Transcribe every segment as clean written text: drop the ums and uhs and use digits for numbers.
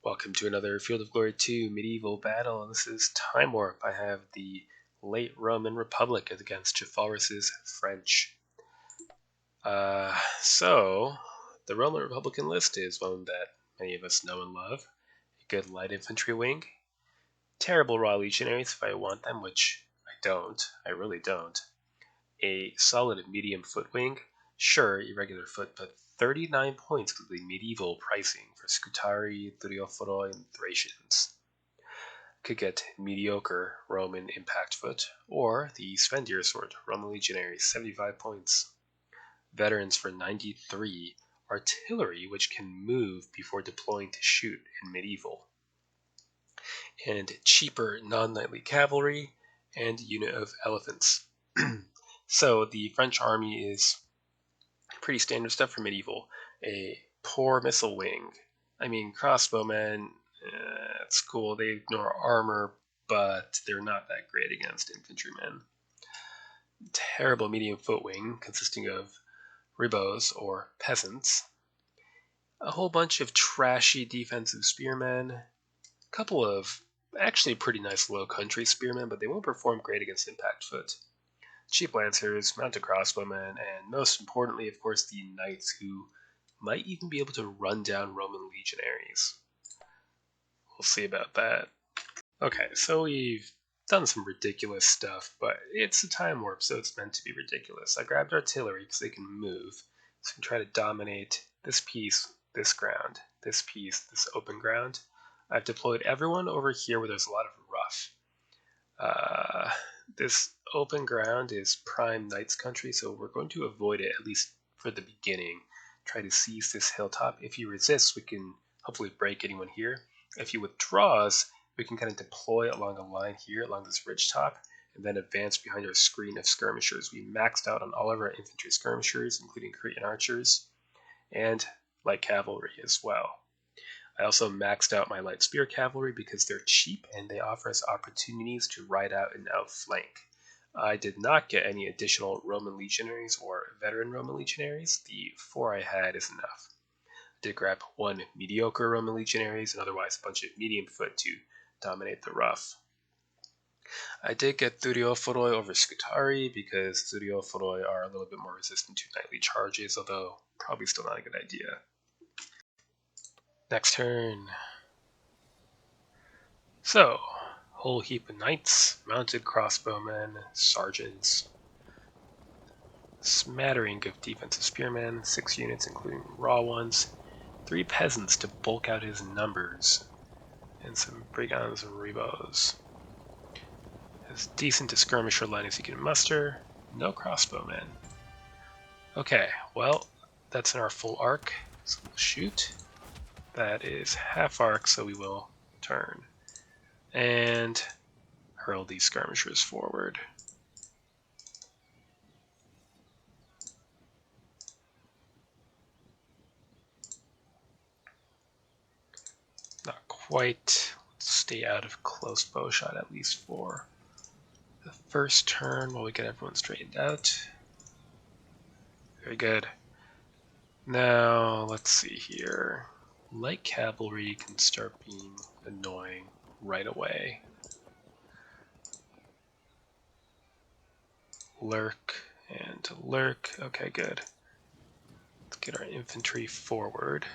Welcome to another Field of Glory 2 medieval battle. This is Timewarp. I have the late Roman Republic against Jafalrus's French. So, the Roman Republican list is one that many of us know and love. A good light infantry wing. Terrible raw legionaries if I want them, which I don't. I really don't. A solid medium foot wing. Sure, irregular foot, but 39 points with the medieval pricing for Scutari, Thureophoroi, and Thracians. Could get mediocre Roman impact foot, or the Svendir sword, Roman legionary, 75 points. Veterans for 93, artillery which can move before deploying to shoot in medieval, and cheaper non-knightly cavalry and unit of elephants. So the French army is pretty standard stuff for medieval. A poor missile wing. I mean, crossbowmen, it's cool. They ignore armor, but they're not that great against infantrymen. Terrible medium foot wing consisting of ribots or peasants. A whole bunch of trashy defensive spearmen. A couple of actually pretty nice low country spearmen, but they won't perform great against impact foot. Cheap lancers, mounted crossbowmen, and most importantly, of course, the knights who might even be able to run down Roman legionaries. We'll see about that. Okay, so we've done some ridiculous stuff, but it's a time warp, so it's meant to be ridiculous. I grabbed artillery because they can move, so I can try to dominate this piece, this ground, this piece, this open ground. I've deployed everyone over here where there's a lot of rough. This open ground is prime knight's country, so we're going to avoid it, at least for the beginning. Try to seize this hilltop. If he resists, we can hopefully break anyone here. If he withdraws, we can kind of deploy along a line here, along this ridge top, and then advance behind our screen of skirmishers. We maxed out on all of our infantry skirmishers, including Cretan archers, and light cavalry as well. I also maxed out my light spear cavalry because they're cheap and they offer us opportunities to ride out and outflank. I did not get any additional Roman legionaries or veteran Roman legionaries. The 4 I had is enough. I did grab 1 mediocre Roman legionaries and otherwise a bunch of medium foot to dominate the rough. I did get Thureophoroi over Scutari because Thureophoroi are a little bit more resistant to knightly charges, although probably still not a good idea. Next turn. So, whole heap of knights, mounted crossbowmen, sergeants, smattering of defensive spearmen, 6 units including raw ones, 3 peasants to bulk out his numbers, and some brigands and ribots. As decent a skirmisher line as you can muster, no crossbowmen. Okay, well, that's in our full arc, so we'll shoot. That is half arc, so we will turn. And hurl these skirmishers forward. Not quite. Let's stay out of close bowshot at least for the first turn while we get everyone straightened out. Very good. Now, let's see here. Light cavalry can start being annoying right away. Lurk and lurk. Okay, good. Let's get our infantry forward.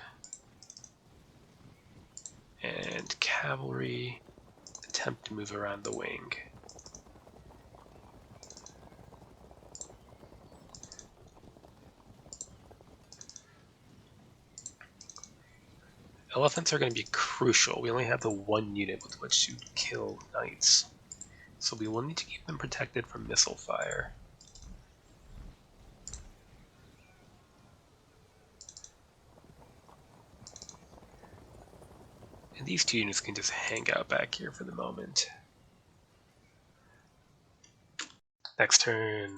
And cavalry attempt to move around the wing. Elephants are going to be crucial. We only have the 1 unit with which to kill knights, so we will need to keep them protected from missile fire. And these 2 units can just hang out back here for the moment. Next turn.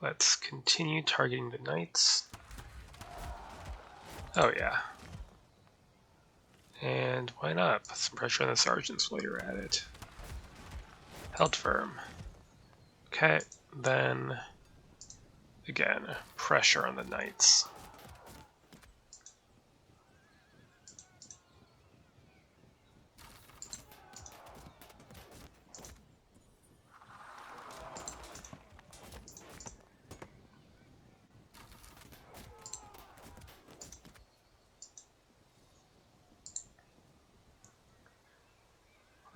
Let's continue targeting the knights. Oh yeah. And why not? Put some pressure on the sergeants while you're at it. Held firm. Okay, then again, pressure on the knights.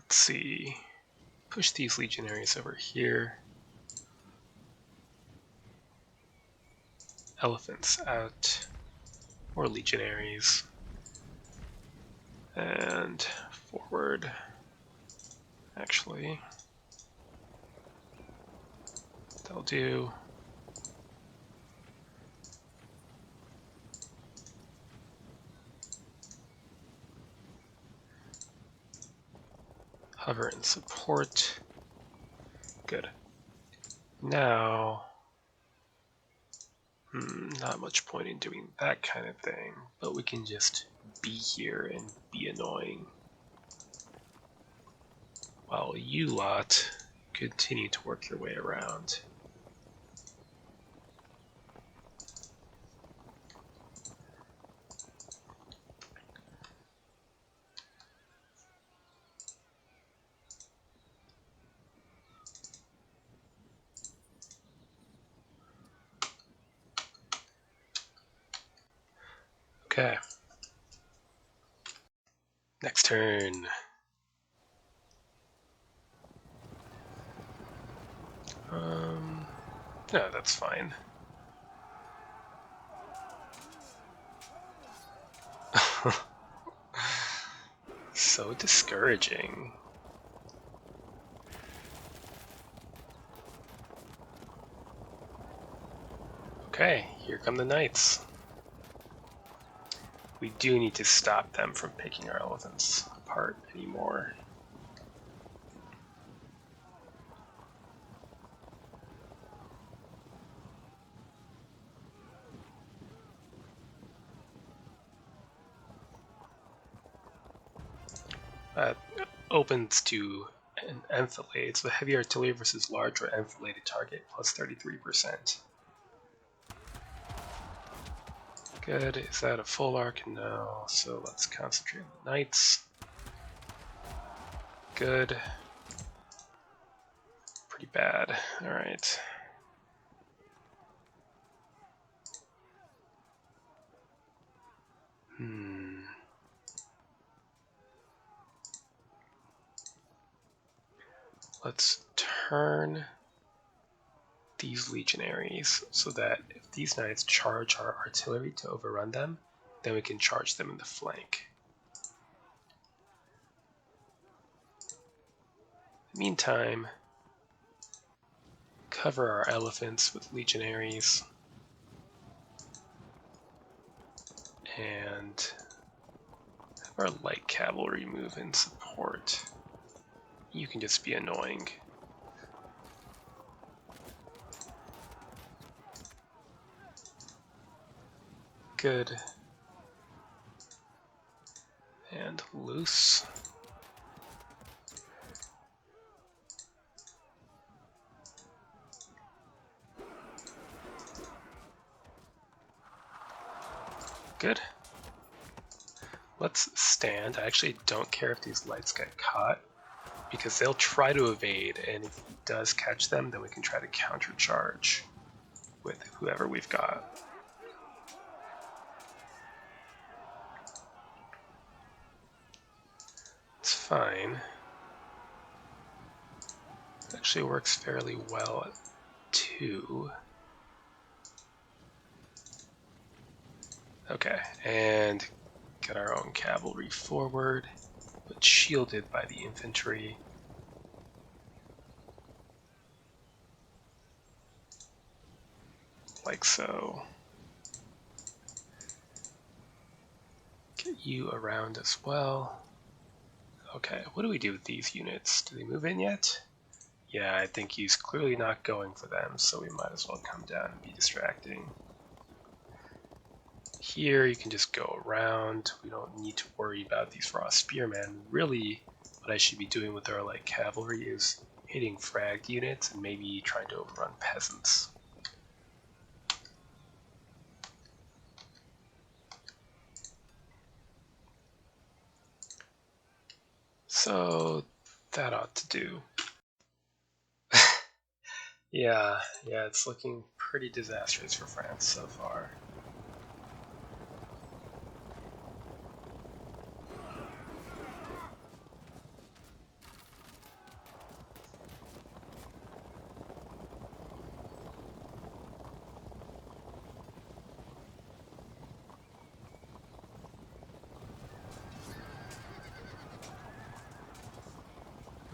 Let's see. Push these legionaries over here. Elephants out. More legionaries. And forward. Actually, they'll do. Hover and support. Good. Now, not much point in doing that kind of thing, but we can just be here and be annoying. While you lot continue to work your way around. Okay. Next turn. No, that's fine. So discouraging. Okay, here come the knights. We do need to stop them from picking our elephants apart anymore. Opens to an enfilade, so heavy artillery versus large or enfiladed target, plus 33%. Good. Is that a full arc? No. So let's concentrate on the knights. Good. Pretty bad. Alright. Let's turn these legionaries so that if these knights charge our artillery to overrun them, then we can charge them in the flank. Meantime, cover our elephants with legionaries and have our light cavalry move in support. You can just be annoying. Good. And loose. Good. Let's stand. I actually don't care if these lights get caught, because they'll try to evade, and if he does catch them, then we can try to countercharge with whoever we've got. It's fine. It actually works fairly well at 2. Okay, and get our own cavalry forward, but shielded by the infantry. Like so. Get you around as well. Okay, what do we do with these units? Do they move in yet? Yeah, I think he's clearly not going for them, so we might as well come down and be distracting. Here you can just go around. We don't need to worry about these raw spearmen. Really, what I should be doing with our light cavalry is hitting fragged units and maybe trying to overrun peasants. So that ought to do. Yeah, it's looking pretty disastrous for France so far.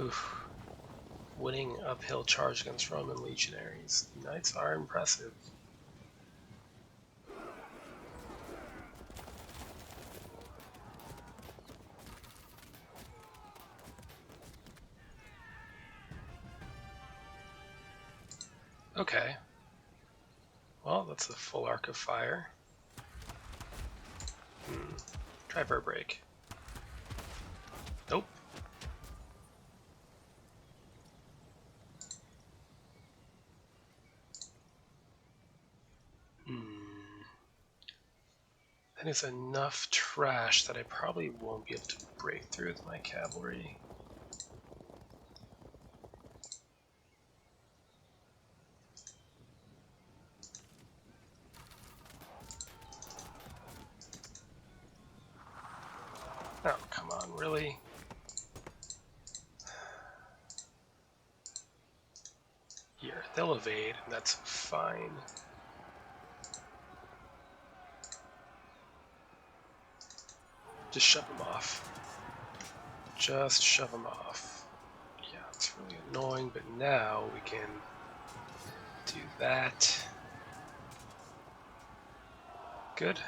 Oof. Winning uphill charge against Roman legionaries. The knights are impressive. Okay. Well, that's a full arc of fire. Try bird break. Nope. That is enough trash that I probably won't be able to break through with my cavalry. Oh, come on, really? Here, they'll evade, and that's fine. Just shove them off. Just shove them off. Yeah, it's really annoying, but now we can do that. Good.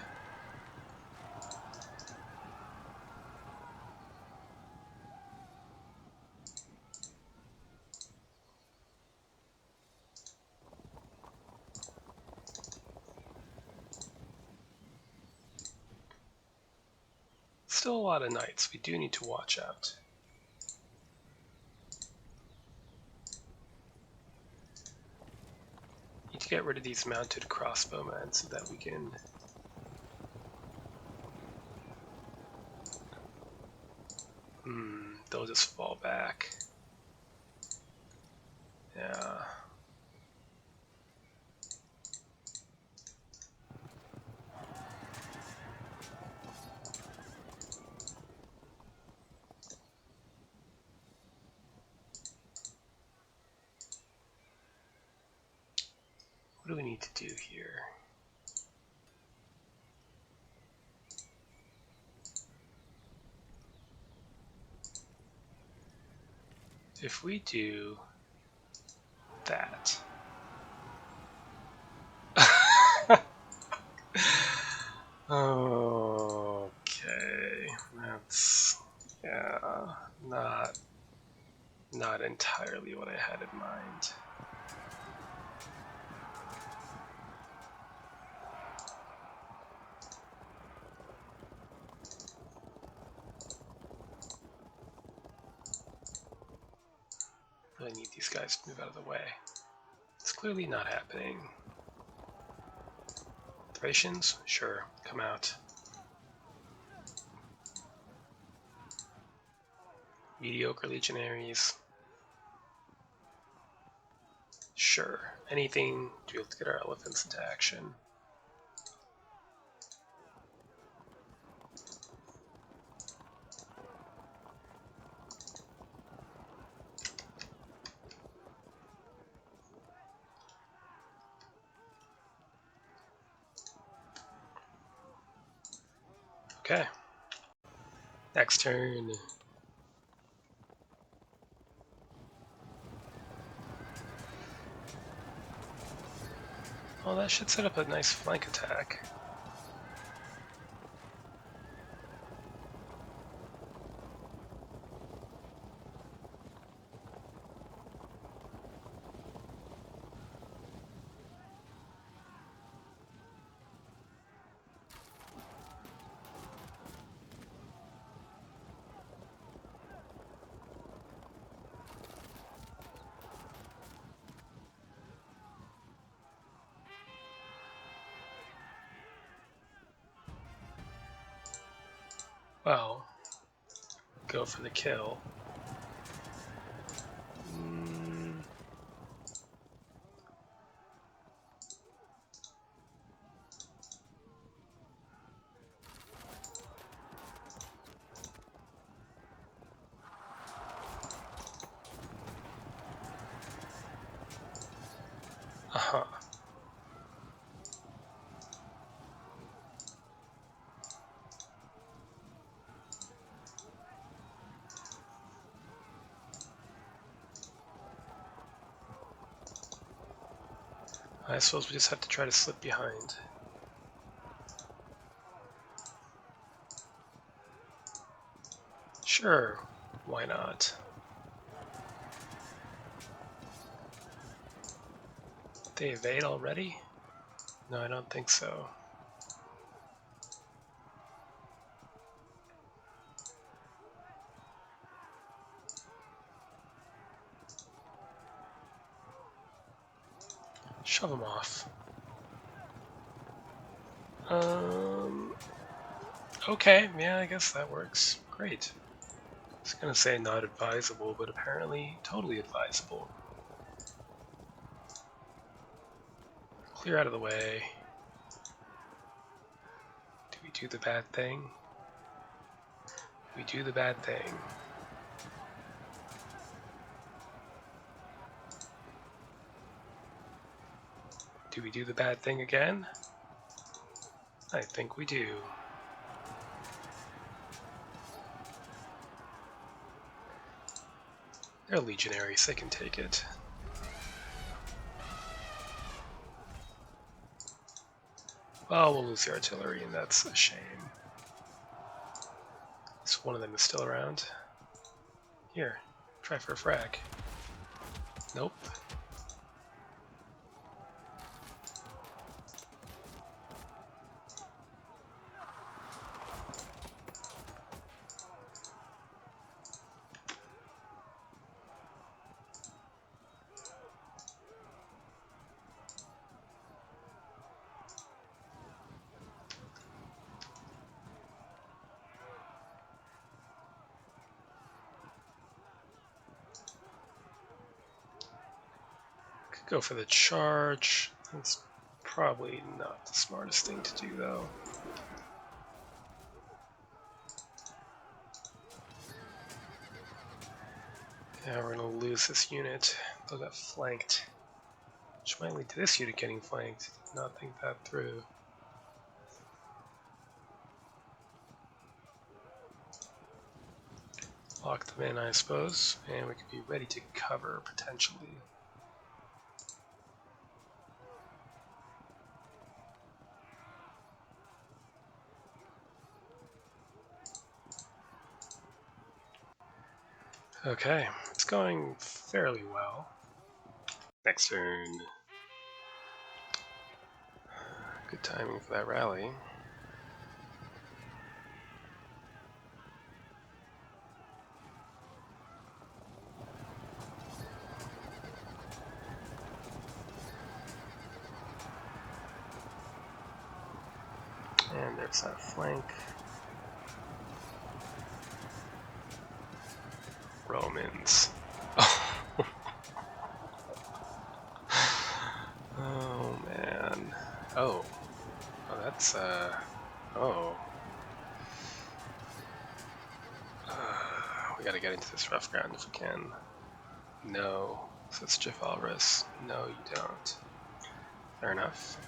Still a lot of knights. We do need to watch out. Need to get rid of these mounted crossbowmen so that we can they'll just fall back. Yeah. What do we need to do here? If we do that. Okay, that's not entirely what I had in mind. I need these guys to move out of the way. It's clearly not happening. Thracians? Sure, come out. Mediocre legionaries? Sure, anything to be able to get our elephants into action. Okay. Next turn. Well, that should set up a nice flank attack. Well, go for the kill. Uh-huh. I suppose we just have to try to slip behind. Sure, why not? They evade already? No, I don't think so. Shove them off. Okay, yeah, I guess that works. Great. I was gonna say not advisable, but apparently totally advisable. Clear out of the way. Do we do the bad thing? We do the bad thing. Do we do the bad thing again? I think we do. They're legionaries, they can take it. Well, we'll lose the artillery, and that's a shame. So one of them is still around. Here, try for a frag. Nope. Go for the charge. That's probably not the smartest thing to do, though. Yeah, we're gonna lose this unit. They'll get flanked. Which might lead to this unit getting flanked. Did not think that through. Lock them in, I suppose, and we could be ready to cover, potentially. Okay, it's going fairly well. Next turn. Good timing for that rally. And there's that flank. Romans. Oh man. Oh. Oh, that's oh. We gotta get into this rough ground if we can. No, says Jafalrus. No, you don't. Fair enough.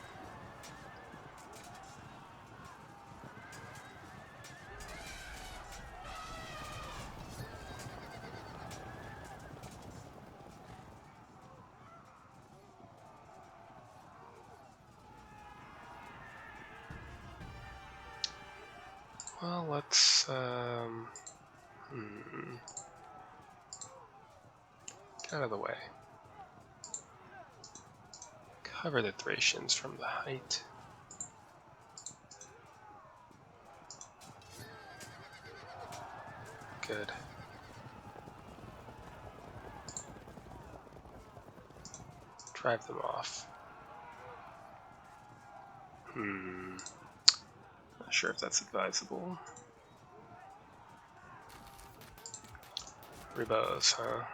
Well, let's get out of the way. Cover the Thracians from the height. Good. Drive them off. Not sure if that's advisable. 3 bows, huh?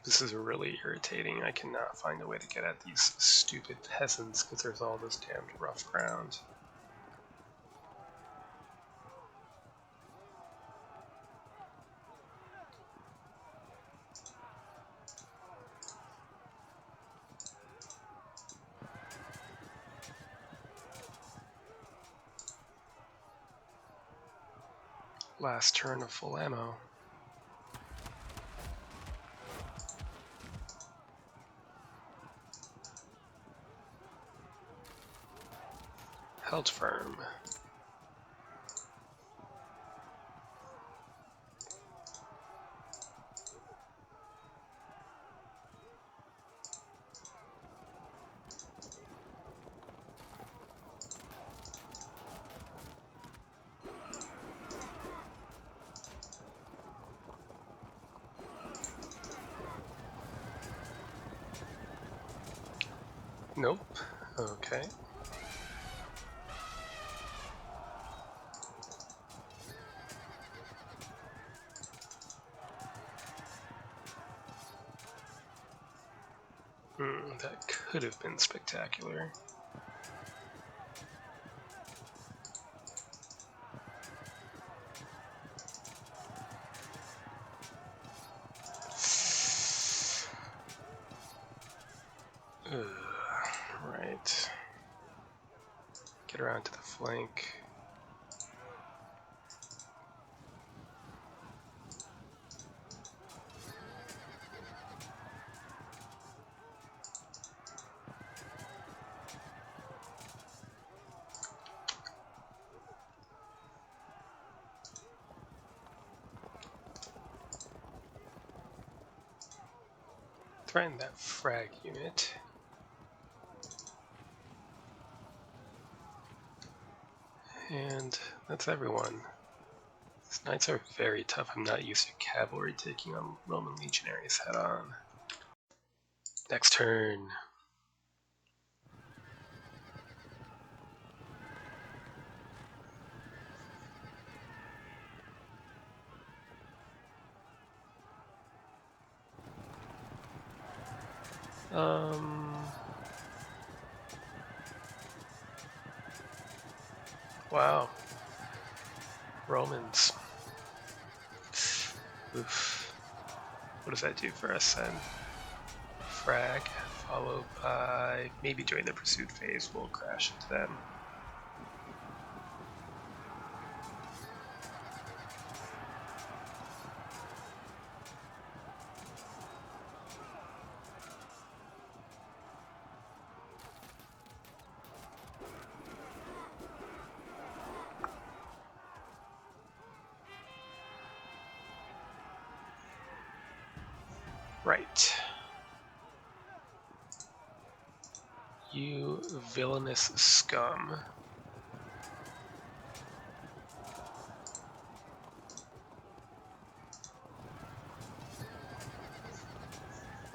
This is really irritating. I cannot find a way to get at these stupid peasants because there's all this damned rough ground. Last turn of full ammo. Held firm. Nope. Okay. That could have been spectacular. Right. Get around to the flank. Threaten that frag unit. And that's everyone. These knights are very tough. I'm not used to cavalry taking on Roman legionaries head on. Next turn. Wow. Romans. Oof. What does that do for us then? Frag, followed by maybe during the pursuit phase we'll crash into them. Right. You villainous scum.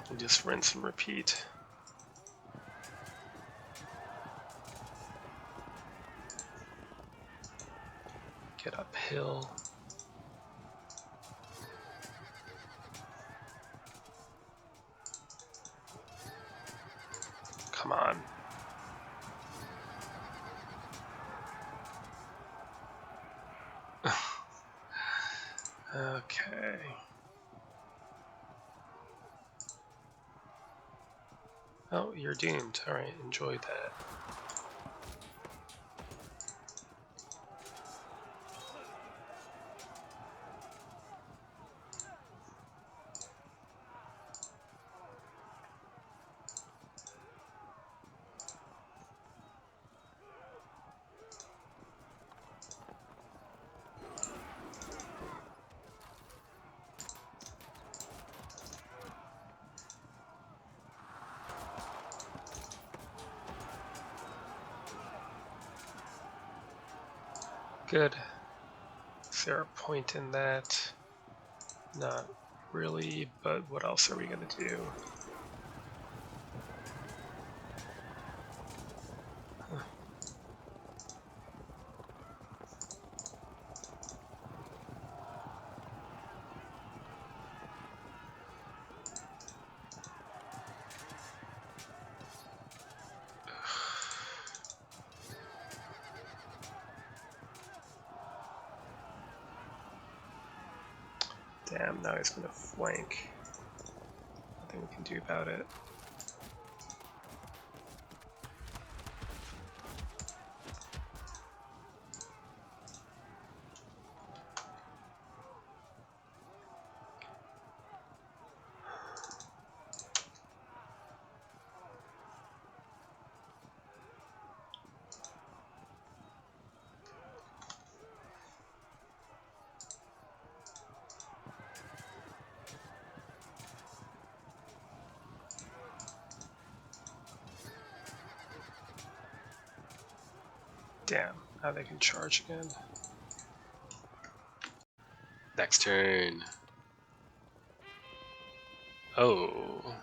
And just rinse and repeat. Get uphill. Come on. Okay. Oh, you're doomed. Alright, enjoy that. Good. Is there a point in that? Not really, but what else are we gonna do? Damn, now he's gonna flank. Nothing we can do about it. Damn, now they can charge again. Next turn. Oh.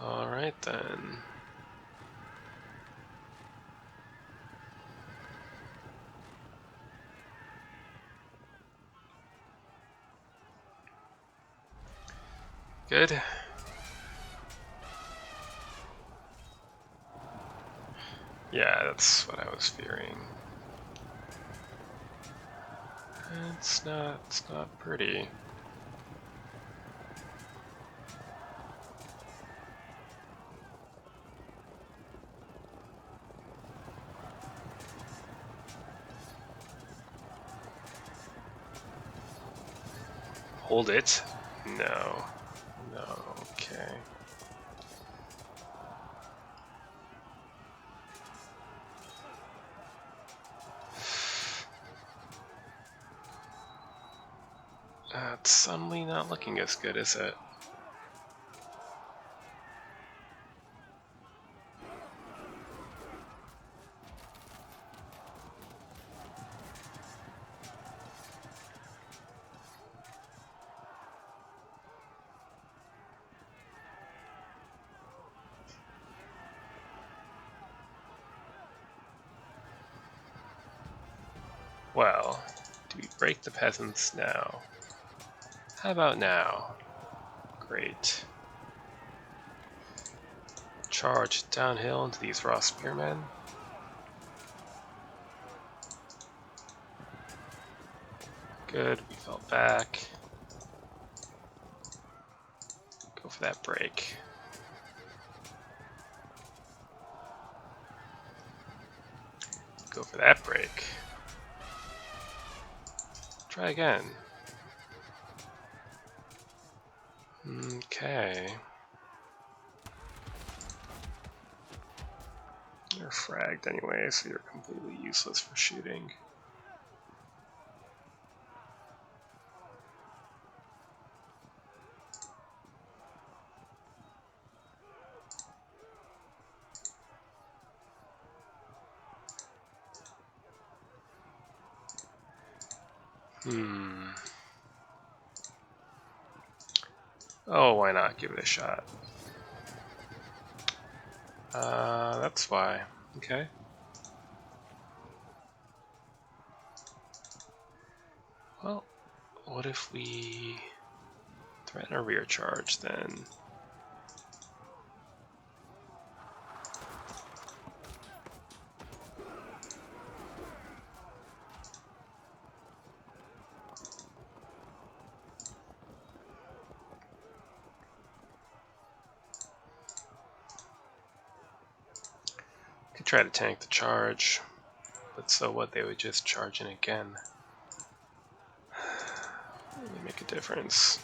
Alright then. Good. Yeah, that's what I was fearing. It's not pretty. Hold it? No. No, okay. It's suddenly not looking as good, is it? Well, do we break the peasants now? How about now? Great. Charge downhill into these raw spearmen. Good, we fell back. Go for that break. Go for that break. Try again. Okay. You're fragged anyway, so you're completely useless for shooting. Oh, why not give it a shot? That's why. Okay. Well, what if we threaten a rear charge then? Could try to tank the charge, but so what? They would just charge in again. Really make a difference.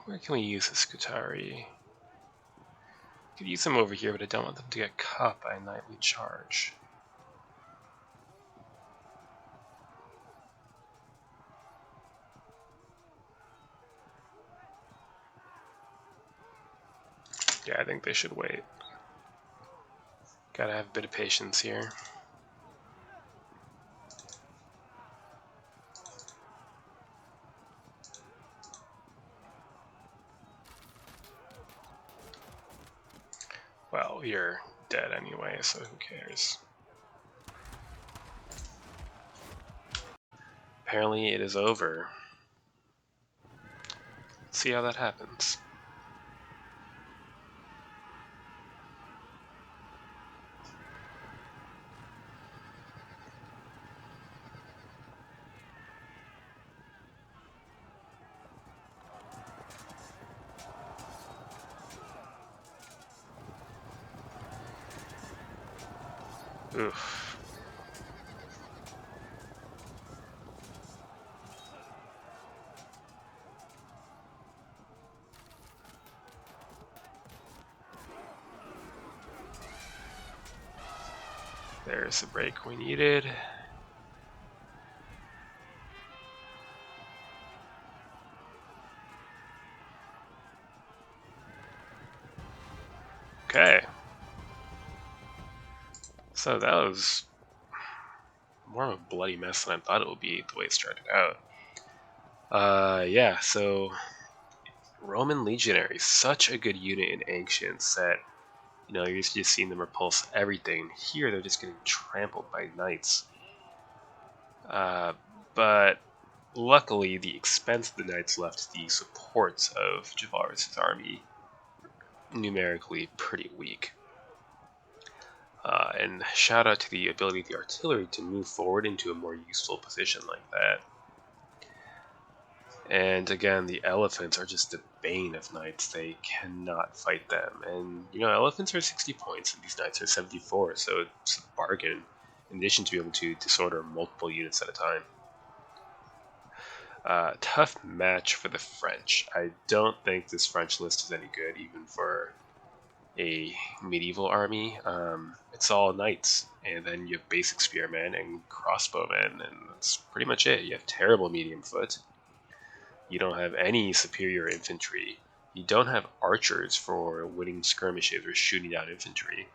Where can we use the Skutari? Could use them over here, but I don't want them to get caught by a nightly charge. Yeah, I think they should wait. Gotta have a bit of patience here. Well, you're dead anyway, so who cares? Apparently it is over. See how that happens. Oof. There's the break we needed. Okay. So that was more of a bloody mess than I thought it would be the way it started out. Yeah, so Roman legionaries, such a good unit in Ancients that, you're used to just seeing them repulse everything. Here, they're just getting trampled by knights. But luckily, the expense of the knights left the supports of Javaris' army numerically pretty weak. And shout out to the ability of the artillery to move forward into a more useful position like that. And again, the elephants are just the bane of knights. They cannot fight them. And, elephants are 60 points and these knights are 74, so it's a bargain, in addition to be able to disorder multiple units at a time. Tough match for the French. I don't think this French list is any good, even for a medieval army. It's all knights, and then you have basic spearmen and crossbowmen, and that's pretty much it. You have terrible medium foot. You don't have any superior infantry. You don't have archers for winning skirmishes or shooting down infantry.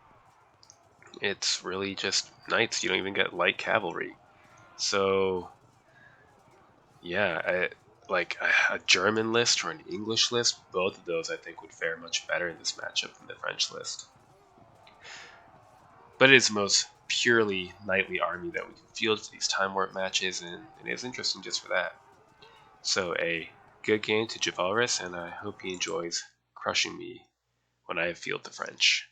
It's really just knights. You don't even get light cavalry. So, yeah, like a German list or an English list, both of those I think would fare much better in this matchup than the French list. But it is the most purely knightly army that we can field for these Time Warp matches, and it is interesting just for that. So a good game to Javaris, and I hope he enjoys crushing me when I field the French.